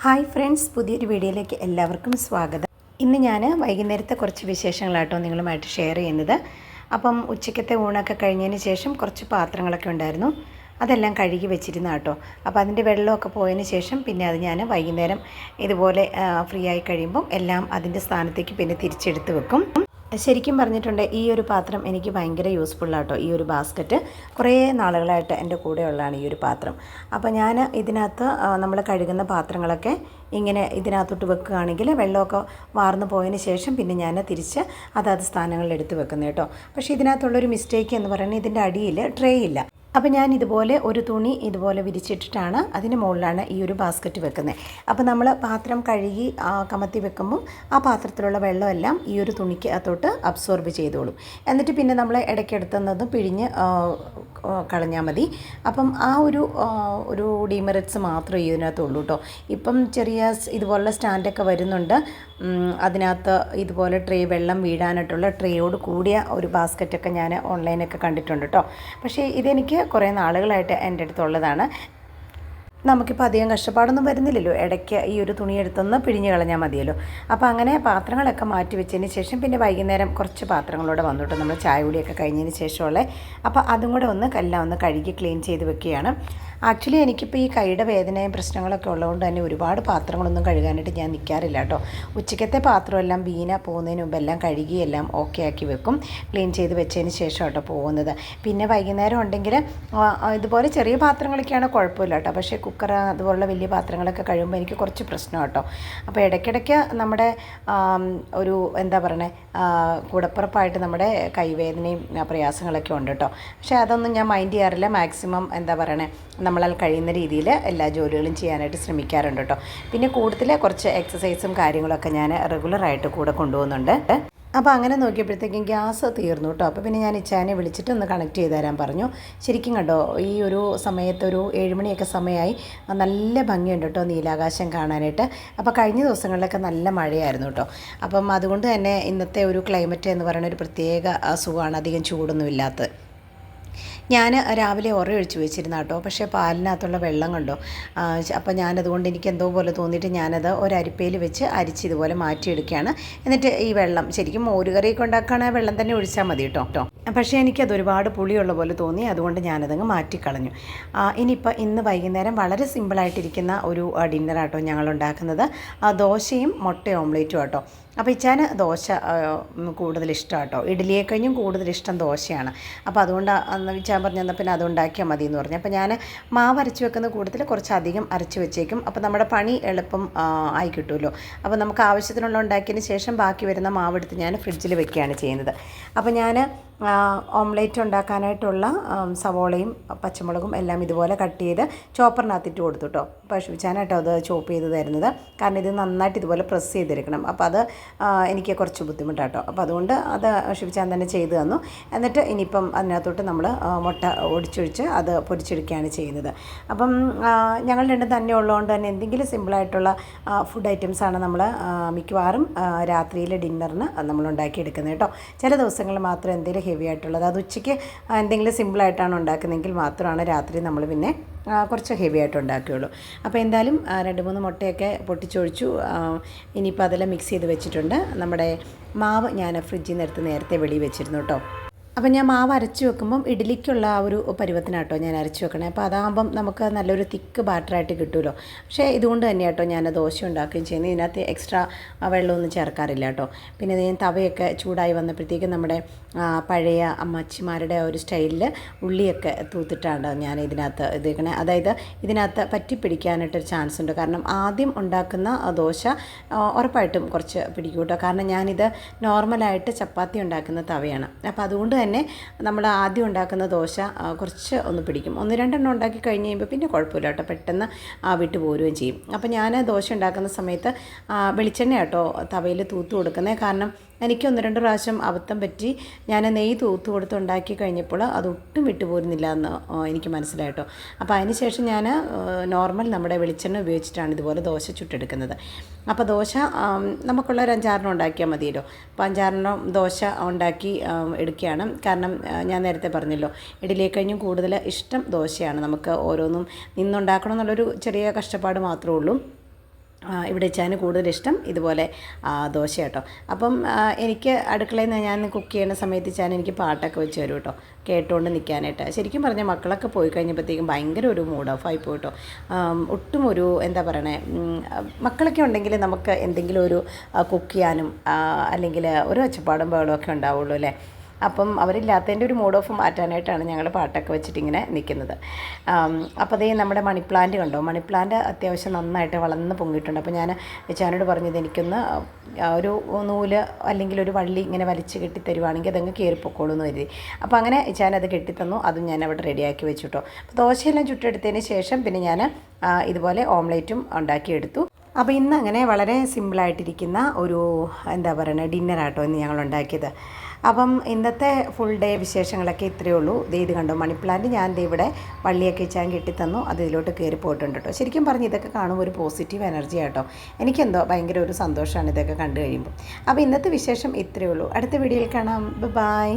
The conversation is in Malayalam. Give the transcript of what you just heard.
ഹായ് ഫ്രണ്ട്സ്, പുതിയൊരു വീഡിയോയിലേക്ക് എല്ലാവർക്കും സ്വാഗതം. ഇന്ന് ഞാൻ വൈകുന്നേരത്തെ കുറച്ച് വിശേഷങ്ങളാട്ടോ നിങ്ങളുമായിട്ട് ഷെയർ ചെയ്യുന്നത്. അപ്പം ഉച്ചയ്ക്കത്തെ ഊണൊക്കെ കഴിഞ്ഞതിന് ശേഷം കുറച്ച് പാത്രങ്ങളൊക്കെ ഉണ്ടായിരുന്നു, അതെല്ലാം കഴുകി വെച്ചിരുന്ന കേട്ടോ. അപ്പോൾ അതിൻ്റെ വെള്ളമൊക്കെ പോയതിന് ശേഷം പിന്നെ അത് ഞാൻ വൈകുന്നേരം ഇതുപോലെ ഫ്രീ ആയി കഴിയുമ്പം എല്ലാം അതിൻ്റെ സ്ഥാനത്തേക്ക് പിന്നെ തിരിച്ചെടുത്ത് വെക്കും. ശരിക്കും പറഞ്ഞിട്ടുണ്ട് ഈ ഒരു പാത്രം എനിക്ക് ഭയങ്കര യൂസ്ഫുള്ളാട്ടോ. ഈ ഒരു ബാസ്ക്കറ്റ് കുറേ നാളുകളായിട്ട് എൻ്റെ കൂടെയുള്ളതാണ് ഈ ഒരു പാത്രം. അപ്പോൾ ഞാൻ ഇതിനകത്ത് നമ്മൾ കഴുകുന്ന പാത്രങ്ങളൊക്കെ ഇങ്ങനെ ഇതിനകത്തോട്ട് വെക്കുകയാണെങ്കിൽ വെള്ളമൊക്കെ വാർന്നു പോയതിന് ശേഷം പിന്നെ ഞാൻ തിരിച്ച് അതാത് സ്ഥാനങ്ങളിൽ എടുത്ത് വെക്കുന്നത് കേട്ടോ. പക്ഷേ ഇതിനകത്തുള്ളൊരു മിസ്റ്റേക്ക് എന്ന് പറയുന്നത് ഇതിൻ്റെ അടിയിൽ ട്രേ ഇല്ല. അപ്പോൾ ഞാൻ ഇതുപോലെ ഒരു തുണി ഇതുപോലെ വിരിച്ചിട്ടിട്ടാണ് അതിന് മുകളിലാണ് ഈ ഒരു ബാസ്ക്കറ്റ് വെക്കുന്നത്. അപ്പോൾ നമ്മൾ പാത്രം കഴുകി കമത്തി വെക്കുമ്പം ആ പാത്രത്തിലുള്ള വെള്ളമെല്ലാം ഈ ഒരു തുണിക്ക് അകത്തോട്ട് അബ്സോർബ് ചെയ്തോളും. എന്നിട്ട് പിന്നെ നമ്മൾ ഇടയ്ക്കെടുത്തുന്നത് പിഴിഞ്ഞ് കളഞ്ഞാൽ മതി. അപ്പം ആ ഒരു ഡിമെറിറ്റ്സ് മാത്രമേ ഇതിനകത്തുള്ളൂ കേട്ടോ. ഇപ്പം ചെറിയ ഇതുപോലുള്ള സ്റ്റാൻഡൊക്കെ വരുന്നുണ്ട്. അതിനകത്ത് ഇതുപോലെ ട്രേ വെള്ളം വീഴാനായിട്ടുള്ള ട്രേയോട് കൂടിയ ഒരു ബാസ്ക്കറ്റൊക്കെ ഞാൻ ഓൺലൈനൊക്കെ കണ്ടിട്ടുണ്ട് കേട്ടോ. പക്ഷേ ഇതെനിക്ക് കുറേ നാളുകളായിട്ട് എൻ്റെ അടുത്തുള്ളതാണ്. നമുക്കിപ്പോൾ അധികം കഷ്ടപ്പാടൊന്നും വരുന്നില്ലല്ലോ, ഇടയ്ക്ക് ഈ ഒരു തുണി എടുത്തൊന്ന് പിഴിഞ്ഞ് കളഞ്ഞാൽ മതിയല്ലോ. അപ്പോൾ അങ്ങനെ പാത്രങ്ങളൊക്കെ മാറ്റി വെച്ചതിന് ശേഷം പിന്നെ വൈകുന്നേരം കുറച്ച് പാത്രങ്ങളോടെ വന്നിട്ട് നമ്മൾ ചായ കുടിയൊക്കെ കഴിഞ്ഞതിന് ശേഷമുള്ള അപ്പോൾ അതും കൂടെ എല്ലാം ഒന്ന് കഴുകി ക്ലീൻ ചെയ്ത് വെക്കുകയാണ്. ആക്ച്വലി എനിക്കിപ്പോൾ ഈ കൈയുടെ വേദനയും പ്രശ്നങ്ങളൊക്കെ ഉള്ളതുകൊണ്ട് തന്നെ ഒരുപാട് പാത്രങ്ങളൊന്നും കഴുകാനായിട്ട് ഞാൻ നിൽക്കാറില്ല കേട്ടോ. ഉച്ചയ്ക്കത്തെ പാത്രമെല്ലാം ബീന പോകുന്നതിന് മുമ്പ് എല്ലാം കഴുകി എല്ലാം ഓക്കെ ആക്കി വെക്കും, ക്ലീൻ ചെയ്ത് വെച്ചതിന് ശേഷം കേട്ടോ പോകുന്നത്. പിന്നെ വൈകുന്നേരം ഉണ്ടെങ്കിൽ ഇതുപോലെ ചെറിയ പാത്രങ്ങളൊക്കെയാണ് കുഴപ്പമില്ല കേട്ടോ. പക്ഷേ കുക്കർ അതുപോലുള്ള വലിയ പാത്രങ്ങളൊക്കെ കഴിയുമ്പോൾ എനിക്ക് കുറച്ച് പ്രശ്നം കേട്ടോ. അപ്പോൾ ഇടയ്ക്കിടയ്ക്ക് നമ്മുടെ ഒരു എന്താ പറയണേ കൂടപ്പുറപ്പായിട്ട് നമ്മുടെ കൈവേദനയും പ്രയാസങ്ങളൊക്കെ ഉണ്ട് കേട്ടോ. പക്ഷേ അതൊന്നും ഞാൻ മൈൻഡ് ചെയ്യാറില്ല. മാക്സിമം എന്താ പറയണേ നമ്മളാൽ കഴിയുന്ന രീതിയിൽ എല്ലാ ജോലികളും ചെയ്യാനായിട്ട് ശ്രമിക്കാറുണ്ട് കേട്ടോ. പിന്നെ കൂടുതൽ കുറച്ച് എക്സസൈസും കാര്യങ്ങളൊക്കെ ഞാൻ റെഗുലറായിട്ട് കൂടെ കൊണ്ടുപോകുന്നുണ്ട്. അപ്പോൾ അങ്ങനെ നോക്കിയപ്പോഴത്തേക്കും ഗ്യാസ് തീർന്നു കേട്ടോ. അപ്പോൾ പിന്നെ ഞാൻ ഇച്ചാനെ വിളിച്ചിട്ട് ഒന്ന് കണക്ട് ചെയ്ത് തരാൻ പറഞ്ഞു. ശരിക്കും കണ്ടോ, ഈ ഒരു സമയത്ത് ഒരു 7 മണിയൊക്കെ സമയമായി, നല്ല ഭംഗിയുണ്ട് കേട്ടോ നീലാകാശം കാണാനായിട്ട്. അപ്പോൾ കഴിഞ്ഞ ദിവസങ്ങളിലൊക്കെ നല്ല മഴയായിരുന്നു കേട്ടോ. അപ്പം അതുകൊണ്ട് തന്നെ ഇന്നത്തെ ഒരു ക്ലൈമറ്റ് എന്ന് പറയുന്ന ഒരു പ്രത്യേക സുഖമാണ്, അധികം ചൂടൊന്നും ഇല്ലാത്തത്. ഞാൻ രാവിലെ ഒഴിച്ച് വെച്ചിരുന്ന കേട്ടോ. പക്ഷേ പാലിനകത്തുള്ള വെള്ളം കണ്ടോ. അപ്പോൾ ഞാനതുകൊണ്ട് എനിക്ക് എന്തോ പോലെ തോന്നിയിട്ട് ഞാനത് ഒരരിപ്പയിൽ വെച്ച് അരിച്ച് ഇതുപോലെ മാറ്റിയെടുക്കുകയാണ്. എന്നിട്ട് ഈ വെള്ളം ശരിക്കും മോരുകറിയൊക്കെ ഉണ്ടാക്കുകയാണെങ്കിൽ വെള്ളം തന്നെ ഒഴിച്ചാൽ മതി കേട്ടോ. പക്ഷേ എനിക്കത് ഒരുപാട് പുളിയുള്ള പോലെ തോന്നി, അതുകൊണ്ട് ഞാനതങ്ങ് മാറ്റിക്കളഞ്ഞു. ഇനിയിപ്പോൾ ഇന്ന് വൈകുന്നേരം വളരെ സിമ്പിളായിട്ടിരിക്കുന്ന ഒരു ഡിന്നറാട്ടോ ഞങ്ങൾ ഉണ്ടാക്കുന്നത്. ദോശയും മുട്ട ഓംലേറ്റും കേട്ടോ. അപ്പോൾ ഇച്ചാന് ദോശ കൂടുതൽ ഇഷ്ടം കേട്ടോ. ഇഡ്ഡലിയെ കഴിഞ്ഞും കൂടുതൽ ഇഷ്ടം ദോശയാണ്. അപ്പോൾ അതുകൊണ്ട് അന്ന് ഇച്ചാൻ പറഞ്ഞാൽ പിന്നെ അത് ഉണ്ടാക്കിയാൽ മതി എന്ന് പറഞ്ഞു. അപ്പോൾ ഞാൻ മാവ് അരച്ച് വെക്കുന്ന കൂട്ടത്തിൽ കുറച്ചധികം അരച്ച് വെച്ചേക്കും. അപ്പോൾ നമ്മുടെ പണി എളുപ്പം ആയി കിട്ടുമല്ലോ. അപ്പോൾ നമുക്ക് ആവശ്യത്തിനുള്ള ഉണ്ടാക്കിയതിന് ശേഷം ബാക്കി വരുന്ന മാവെടുത്ത് ഞാൻ ഫ്രിഡ്ജിൽ വെക്കുകയാണ് ചെയ്യുന്നത്. അപ്പോൾ ഞാൻ ഓംലേറ്റ് ഉണ്ടാക്കാനായിട്ടുള്ള സവോളയും പച്ചമുളകും എല്ലാം ഇതുപോലെ കട്ട് ചെയ്ത് ചോപ്പറിനകത്തിട്ട് കൊടുത്തു കേട്ടോ. അപ്പോൾ ഷിവിച്ചാനായിട്ടോ അത് ചോപ്പ് ചെയ്ത് തരുന്നത്, കാരണം ഇത് നന്നായിട്ട് ഇതുപോലെ പ്രസ് ചെയ്തെടുക്കണം. അപ്പോൾ അത് എനിക്ക് കുറച്ച് ബുദ്ധിമുട്ടാട്ടോ. അപ്പോൾ അതുകൊണ്ട് അത് ഷിവിച്ചാൻ തന്നെ ചെയ്തു തന്നു. എന്നിട്ട് ഇനിയിപ്പം അതിനകത്തോട്ട് നമ്മൾ മുട്ട ഒടിച്ചൊഴിച്ച് അത് പൊരിച്ചെടുക്കുകയാണ് ചെയ്യുന്നത്. അപ്പം ഞങ്ങൾ രണ്ടും തന്നെ ഉള്ളതുകൊണ്ട് തന്നെ എന്തെങ്കിലും സിമ്പിളായിട്ടുള്ള ഫുഡ് ഐറ്റംസാണ് നമ്മൾ മിക്കവാറും രാത്രിയിലെ ഡിന്നറിന് നമ്മൾ ഉണ്ടാക്കിയെടുക്കുന്നത് കേട്ടോ. ചില ദിവസങ്ങളിൽ മാത്രം എന്തെങ്കിലും ഹെവി ആയിട്ടുള്ളത്, അത് ഉച്ചയ്ക്ക് എന്തെങ്കിലും സിമ്പിളായിട്ടാണ് ഉണ്ടാക്കുന്നതെങ്കിൽ മാത്രമാണ് രാത്രി നമ്മൾ പിന്നെ കുറച്ച് ഹെവി ആയിട്ട് ഉണ്ടാക്കുകയുള്ളൂ. അപ്പോൾ എന്തായാലും 2-3 മുട്ടയൊക്കെ പൊട്ടിച്ചൊഴിച്ചു. ഇനിയിപ്പോൾ അതെല്ലാം മിക്സ് ചെയ്ത് വെച്ചിട്ടുണ്ട്. നമ്മുടെ മാവ് ഞാൻ ഫ്രിഡ്ജിൽ നിന്ന് എടുത്ത് നേരത്തെ വെളിയിൽ വെച്ചിരുന്നു കേട്ടോ. അപ്പം ഞാൻ മാവ് അരച്ച് വെക്കുമ്പം ഇഡ്ഡലിക്കുള്ള ആ ഒരു പരുവത്തിനാട്ടോ ഞാൻ അരച്ച് വെക്കണേ. അപ്പോൾ അതാകുമ്പം നമുക്ക് നല്ലൊരു തിക്ക് ബാറ്ററായിട്ട് കിട്ടുമല്ലോ. പക്ഷേ ഇതുകൊണ്ട് തന്നെ കേട്ടോ ഞാൻ ദോശ ഉണ്ടാക്കുകയും ചെയ്യുന്നത്. ഇതിനകത്ത് എക്സ്ട്രാ വെള്ളമൊന്നും ചേർക്കാറില്ല കേട്ടോ. പിന്നെ ഞാൻ തവയൊക്കെ ചൂടായി വന്നപ്പോഴത്തേക്കും നമ്മുടെ പഴയ അമ്മച്ചിമാരുടെ ഒരു സ്റ്റൈലിൽ ഉള്ളിയൊക്കെ തൂത്തിട്ടാണ് ഞാൻ ഇതിനകത്ത് ഇതേക്കണേ. അതായത് ഇതിനകത്ത് പറ്റിപ്പിടിക്കാനായിട്ടൊരു ചാൻസ് ഉണ്ട്. കാരണം ആദ്യം ഉണ്ടാക്കുന്ന ദോശ ഉറപ്പായിട്ടും കുറച്ച് പിടിക്കും കേട്ടോ. കാരണം ഞാനിത് നോർമലായിട്ട് ചപ്പാത്തി ഉണ്ടാക്കുന്ന തവയാണ്. അപ്പോൾ അതുകൊണ്ട് തന്നെ നമ്മൾ ആദ്യം ഉണ്ടാക്കുന്ന ദോശ കുറച്ച് ഒന്ന് പിടിക്കും. 1-2 ഉണ്ടാക്കി കഴിഞ്ഞ് കഴിയുമ്പോൾ പിന്നെ കുഴപ്പമില്ല കേട്ടോ, പെട്ടെന്ന് വിട്ടു പോരുകയും ചെയ്യും. അപ്പോൾ ഞാൻ ദോശ ഉണ്ടാക്കുന്ന സമയത്ത് വെളിച്ചെണ്ണ കേട്ടോ തവയിൽ തൂത്ത് കൊടുക്കുന്നത്. കാരണം എനിക്ക് 1-2 പ്രാവശ്യം അബദ്ധം പറ്റി. ഞാൻ നെയ്യ് തൂത്ത് കൊടുത്ത് ഉണ്ടാക്കി കഴിഞ്ഞപ്പോൾ അതൊട്ടും വിട്ടുപോരുന്നില്ല എന്ന് എനിക്ക് മനസ്സിലായിട്ടോ. അപ്പോൾ അതിന് ശേഷം ഞാൻ നോർമൽ നമ്മുടെ വെളിച്ചെണ്ണ ഉപയോഗിച്ചിട്ടാണ് ഇതുപോലെ ദോശ ചുട്ടെടുക്കുന്നത്. അപ്പോൾ ദോശ നമുക്കുള്ള ഒരു 5-6 ഉണ്ടാക്കിയാൽ മതിയല്ലോ. അപ്പോൾ 5-6 ദോശ ഉണ്ടാക്കി എടുക്കുകയാണ്. കാരണം ഞാൻ നേരത്തെ പറഞ്ഞല്ലോ, ഇഡ്ഡലിയെ കഴിഞ്ഞും കൂടുതൽ ഇഷ്ടം ദോശയാണ്. നമുക്ക് ഓരോന്നും നിന്നുണ്ടാക്കണം എന്നുള്ളൊരു ചെറിയ കഷ്ടപ്പാട് മാത്രമേ ഉള്ളൂ. ഇവിടെ വെച്ചാൽ കൂടുതലിഷ്ടം ഇതുപോലെ ദോശ കേട്ടോ. അപ്പം എനിക്ക് അടുക്കളയിൽ നിന്ന് ഞാൻ കുക്ക് ചെയ്യുന്ന സമയത്ത് വെച്ചാൽ എനിക്ക് പാട്ടൊക്കെ വെച്ച് തരും കേട്ടോ, കേട്ടുകൊണ്ട് നിൽക്കാനായിട്ട്. ശരിക്കും പറഞ്ഞാൽ മക്കളൊക്കെ പോയി കഴിഞ്ഞപ്പോഴത്തേക്കും ഭയങ്കര ഒരു മൂഡ് ഓഫ് ആയി പോയിട്ടോ. ഒട്ടും ഒരു എന്താ പറയണേ, മക്കളൊക്കെ ഉണ്ടെങ്കിൽ നമുക്ക് എന്തെങ്കിലും ഒരു കുക്ക് ചെയ്യാനും അല്ലെങ്കിൽ ഒരു ഒച്ചപ്പാടും ബഹളമൊക്കെ ഉണ്ടാവുള്ളൂ അല്ലേ. അപ്പം അവരില്ലാത്തതിൻ്റെ ഒരു മൂഡ് ഓഫ് മാറ്റാനായിട്ടാണ് ഞങ്ങൾ പാട്ടൊക്കെ വെച്ചിട്ടിങ്ങനെ നിൽക്കുന്നത്. അപ്പോൾ അതേ നമ്മുടെ മണി പ്ലാന്റ് കണ്ടോ, മണി പ്ലാന്റ് അത്യാവശ്യം നന്നായിട്ട് വളർന്ന് പൊങ്ങിയിട്ടുണ്ട്. അപ്പോൾ ഞാൻ ചേച്ചനോട് പറഞ്ഞത് എനിക്കൊന്ന് ഒരു നൂല് അല്ലെങ്കിൽ ഒരു വള്ളി ഇങ്ങനെ വലിച്ച് കെട്ടി തരുവാണെങ്കിൽ അതങ്ങ് കയറിപ്പൊക്കോളൂ എന്ന് കരുതി. അപ്പോൾ അങ്ങനെ ഞാനത് കെട്ടിത്തന്നു, അതും ഞാൻ അവിടെ റെഡിയാക്കി വെച്ചു കേട്ടോ. അപ്പോൾ ദോശയെല്ലാം ചുട്ടെടുത്തതിന് ശേഷം പിന്നെ ഞാൻ ഇതുപോലെ ഓംലേറ്റും ഉണ്ടാക്കിയെടുത്തു. അപ്പോൾ ഇന്ന് അങ്ങനെ വളരെ സിമ്പിളായിട്ടിരിക്കുന്ന ഒരു എന്താ പറയുക ഡിന്നറാട്ടോ ഇന്ന് ഞങ്ങൾ ഉണ്ടാക്കിയത്. അപ്പം ഇന്നത്തെ ഫുൾ ഡേ വിശേഷങ്ങളൊക്കെ ഇത്രയേ ഉള്ളൂ. ഇത് കണ്ടോ മണി പ്ലാന്റ് ഞാൻ ഇവിടെ വള്ളിയൊക്കെ വെച്ചാൽ കെട്ടിത്തന്നു, അത് ഇതിലോട്ട് കയറി പോയിട്ടുണ്ട് കേട്ടോ. ശരിക്കും പറഞ്ഞ് ഇതൊക്കെ കാണുമ്പോൾ ഒരു പോസിറ്റീവ് എനർജി ആട്ടോ. എനിക്കെന്തോ ഭയങ്കര ഒരു സന്തോഷമാണ് ഇതൊക്കെ കണ്ടു കഴിയുമ്പോൾ. അപ്പോൾ ഇന്നത്തെ വിശേഷം ഇത്രയേ ഉള്ളൂ. അടുത്ത വീഡിയോയിൽ കാണാം. ബൈ.